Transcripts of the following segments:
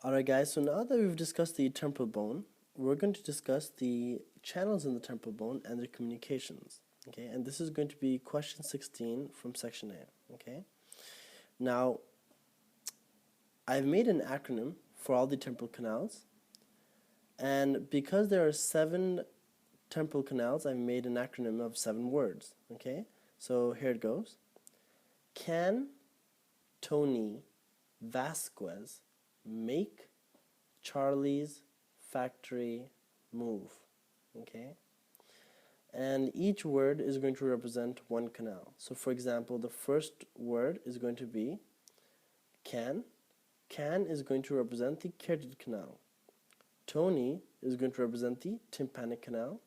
Alright guys, so now that we've discussed the temporal bone, we're going to discuss the channels in the temporal bone and their communications. Okay, and this is going to be question 16 from section A. Okay, now I've made an acronym for all the temporal canals, and because there are 7 temporal canals, I've made an acronym of 7 words. Okay, so here it goes: Can, Tony, Vasquez, make, Charlie's, factory, move. Okay, and each word is going to represent one canal. So for example, the first word is going to be can. Can is going to represent the carotid canal. Tony is going to represent the tympanic canal.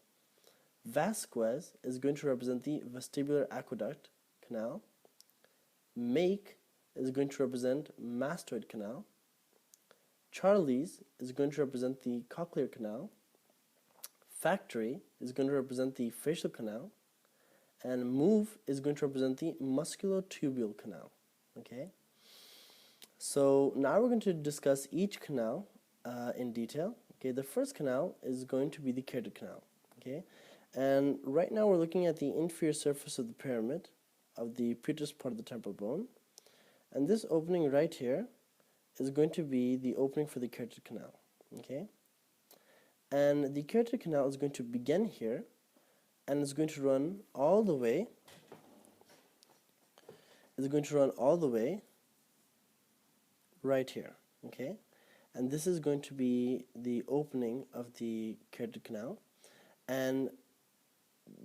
Vasquez is going to represent the vestibular aqueduct canal. Make is going to represent mastoid canal. Charlie's is going to represent the cochlear canal. Factory is going to represent the facial canal. And move is going to represent the musculotubular canal. Okay, so now we're going to discuss each canal in detail. Okay, the first canal is going to be the carotid canal. Okay, and right now we're looking at the inferior surface of the pyramid of the preterist part of the temporal bone, and this opening right here is going to be the opening for the carotid canal. Okay, and the carotid canal is going to begin here and it's going to run all the way right here. Okay, and this is going to be the opening of the carotid canal, and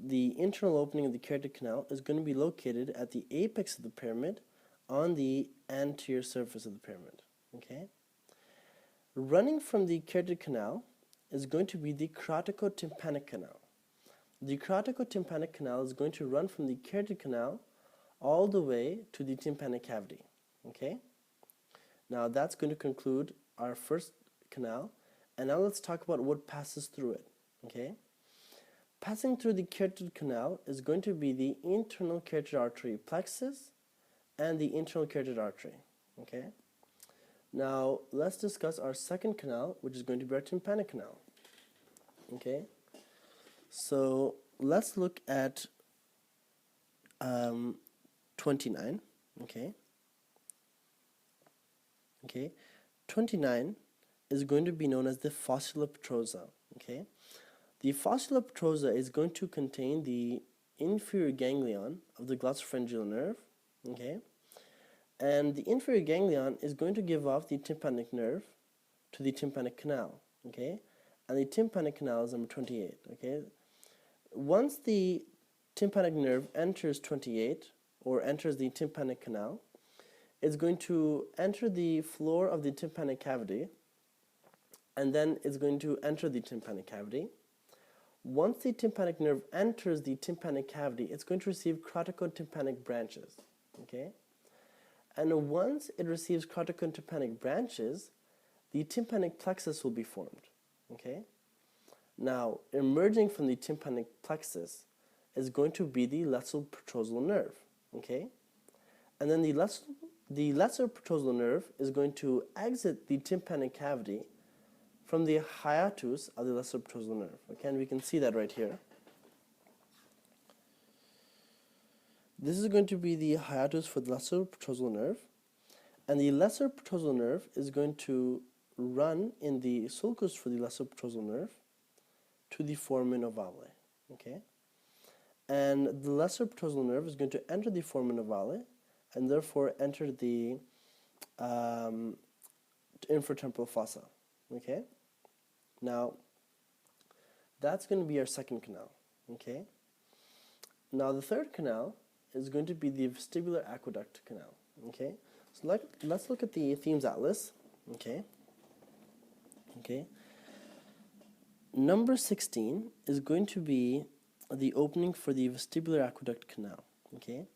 the internal opening of the carotid canal is going to be located at the apex of the pyramid on the anterior surface of the pyramid. Okay, running from the carotid canal is going to be the caroticotympanic canal. The caroticotympanic canal is going to run from the carotid canal all the way to the tympanic cavity. Okay, now that's going to conclude our first canal, and now let's talk about what passes through it. Okay, passing through the carotid canal is going to be the internal carotid artery plexus and the internal carotid artery. Okay, now let's discuss our second canal, which is going to be our tympanic canal. Okay, so let's look at 29. Okay, 29 is going to be known as the fossula petrosa. Okay, the fossula petrosa is going to contain the inferior ganglion of the glossopharyngeal nerve. Okay, and the inferior ganglion is going to give off the tympanic nerve to the tympanic canal. Okay, and the tympanic canal is number 28. Okay, once the tympanic nerve enters 28 or enters the tympanic canal, it's going to enter the floor of the tympanic cavity, and then it's going to enter the tympanic cavity. Once the tympanic nerve enters the tympanic cavity, it's going to receive caroticotympanic branches. Okay, and once it receives caroticotympanic branches, the tympanic plexus will be formed. Okay, now emerging from the tympanic plexus is going to be the lesser petrosal nerve. Okay, and then the lesser petrosal nerve is going to exit the tympanic cavity from the hiatus of the lesser petrosal nerve. Okay, and we can see that right here. This is going to be the hiatus for the lesser petrosal nerve, and the lesser petrosal nerve is going to run in the sulcus for the lesser petrosal nerve to the foramen ovale. Okay, and the lesser petrosal nerve is going to enter the foramen ovale and therefore enter the infratemporal fossa. Okay, now that's going to be our second canal. Okay, now the third canal is going to be the vestibular aqueduct canal. Okay, so let's look at the themes atlas. Okay, number 16 is going to be the opening for the vestibular aqueduct canal. Okay,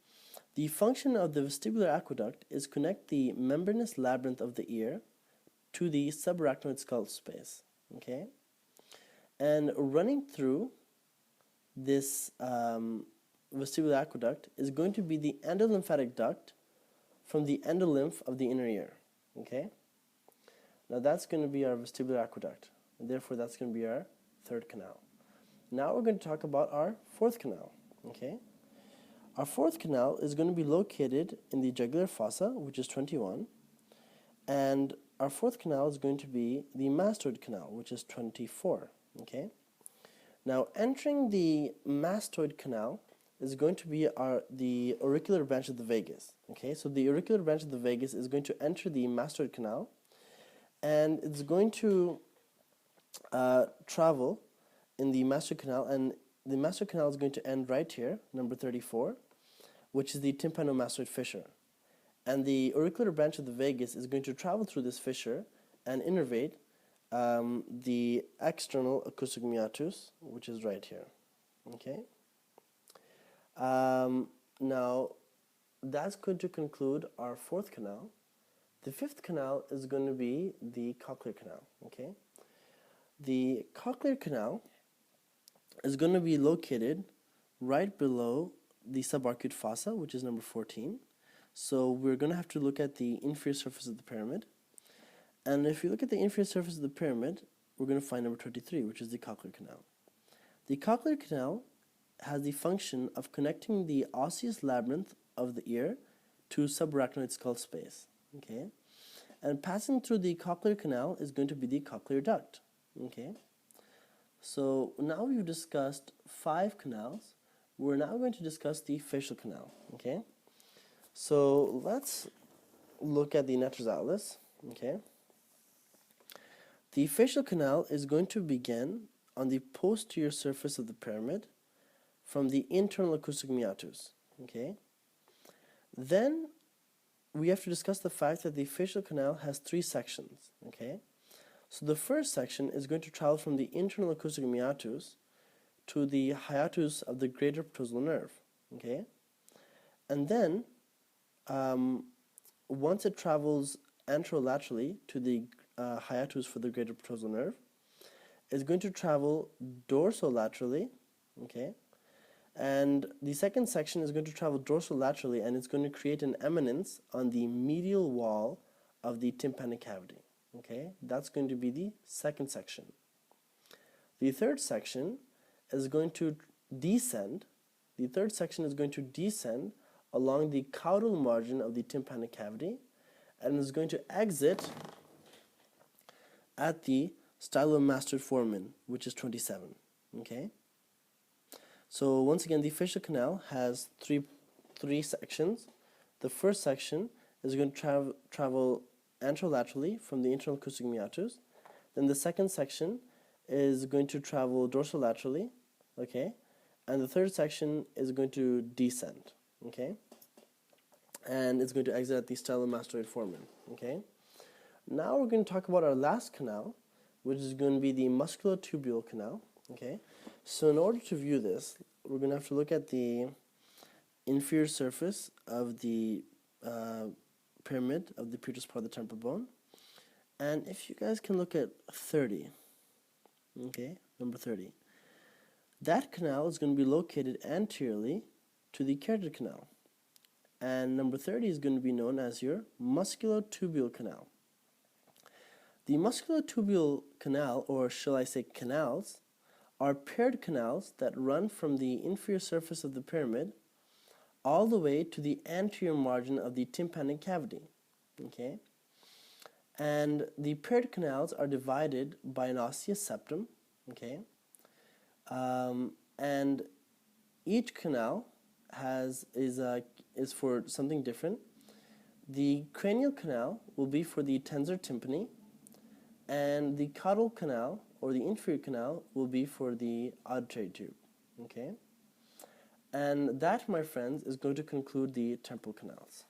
the function of the vestibular aqueduct is connect the membranous labyrinth of the ear to the subarachnoid skull space. Okay, and running through this vestibular aqueduct is going to be the endolymphatic duct from the endolymph of the inner ear. Okay, Now that's going to be our vestibular aqueduct, and therefore that's going to be our third canal. Now we're going to talk about our fourth canal. Okay, our fourth canal is going to be located in the jugular fossa, which is 21, and our fourth canal is going to be the mastoid canal, which is 24. Okay, now entering the mastoid canal is going to be the auricular branch of the vagus. Okay, so the auricular branch of the vagus is going to enter the mastoid canal, and it's going to travel in the mastoid canal, and the mastoid canal is going to end right here, number 34, which is the tympanomastoid fissure. And the auricular branch of the vagus is going to travel through this fissure and innervate the external acoustic meatus, which is right here. Okay. Now, that's going to conclude our fourth canal. The fifth canal is going to be the Cochlea Canal. Okay. The Cochlea Canal is going to be located right below the subarcuate fossa, which is number 14. So we're going to have to look at the inferior surface of the pyramid. And if you look at the inferior surface of the pyramid, we're going to find number 23, which is the Cochlea Canal. The Cochlea Canal has the function of connecting the osseous labyrinth of the ear to subarachnoid skull space. Okay, and passing through the Cochlea Canal is going to be the cochlear duct. Okay, so now we've discussed 5 canals. We're now going to discuss the facial canal. Okay, so let's look at the Netter's Atlas. Okay, the facial canal is going to begin on the posterior surface of the pyramid from the internal acoustic meatus. Okay, then we have to discuss the fact that the facial canal has 3 sections. Okay, so the first section is going to travel from the internal acoustic meatus to the hiatus of the greater pterygoidal nerve. Okay, and then once it travels anterolaterally to the hiatus for the greater pterygoidal nerve, it's going to travel dorsolaterally. Okay, and the second section is going to travel dorsolaterally, and it's going to create an eminence on the medial wall of the tympanic cavity. Okay, that's going to be the second section. The third section is going to descend. The third section is going to descend along the caudal margin of the tympanic cavity, and is going to exit at the stylomastoid foramen, which is 27. Okay. So once again, the facial canal has three sections. The first section is going to travel anterolaterally from the internal acoustic meatus. Then the second section is going to travel dorsolaterally, okay? And the third section is going to descend, okay? And it's going to exit at the stylomastoid foramen, okay? Now we're going to talk about our last canal, which is going to be the musculotubular canal, okay? So in order to view this, we're going to have to look at the inferior surface of the pyramid of the pubis part of the temporal bone. And if you guys can look at 30, okay, number 30, that canal is going to be located anteriorly to the carotid canal. And number 30 is going to be known as your musculotubular canal. The musculotubular canal, or shall I say canals, are paired canals that run from the inferior surface of the pyramid all the way to the anterior margin of the tympanic cavity. Okay? And the paired canals are divided by an osseous septum. Okay? And each canal is for something different. The cranial canal will be for the tensor tympani, and the caudal canal, or the inferior canal, will be for the auditory tube. Okay? And that, my friends, is going to conclude the temporal canals.